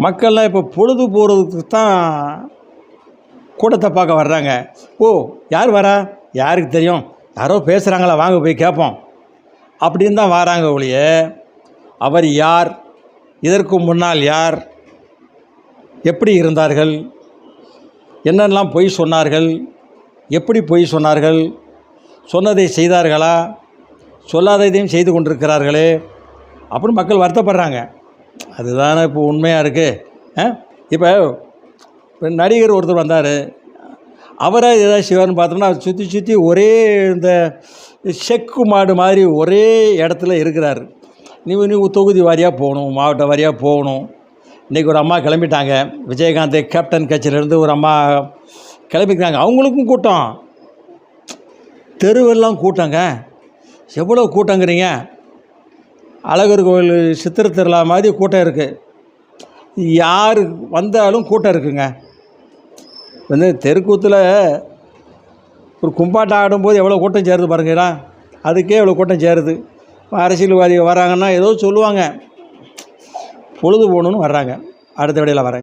மக்கள்லாம் இப்போ பொழுது போகிறதுக்கு தான் கூட்டத்தை பார்க்க வர்றாங்க. ஓ, யார் வரா, யாருக்கு தெரியும், யாரோ பேசுகிறாங்களா, வாங்க போய் கேட்போம் அப்படின்னு தான் வராங்க ஒழிய அவர் யார், இதற்கு முன்னால் யார், எப்படி இருந்தார்கள், என்னெல்லாம் பொய் சொன்னார்கள், எப்படி பொய் சொன்னார்கள், சொன்னதை செய்தார்களா, சொல்லாததையும் செய்து கொண்டிருக்கிறார்களே அப்படின்னு மக்கள் வருத்தப்படுறாங்க. அதுதானே இப்போ உண்மையாக இருக்குது. இப்போ நடிகர் ஒருத்தர் வந்தார், அவராக ஏதாவது செய்வார்னு பார்த்தோம்னா சுற்றி சுற்றி ஒரே இந்த செக்கு மாடு மாதிரி ஒரே இடத்துல இருக்கிறார். நீ தொகுதி வாரியாக போகணும், மாவட்ட வாரியாக போகணும். இன்றைக்கி ஒரு அம்மா கிளம்பிட்டாங்க, விஜயகாந்த் கேப்டன் கட்சியிலேருந்து ஒரு அம்மா கிளம்பிக்கிறாங்க. அவங்களுக்கும் கூட்டம், தெருவெல்லாம் கூட்டங்க. எவ்வளோ கூட்டங்கிறீங்க, அழகர் கோவில் சித்திரை திருவிழா மாதிரி கூட்டம் இருக்குது. யார் வந்தாலும் கூட்டம் இருக்குங்க. தெருக்கூத்தில் ஒரு கும்பாட்டம் ஆடும்போது எவ்வளோ கூட்டம் சேருது பாருங்கடா, அதுக்கே எவ்வளோ கூட்டம் சேருது. அரசியல்வாதி வராங்கன்னா ஏதோ சொல்லுவாங்க, பொழுது போகணுன்னு வர்றாங்க. அடுத்த விடையில் வரேன்.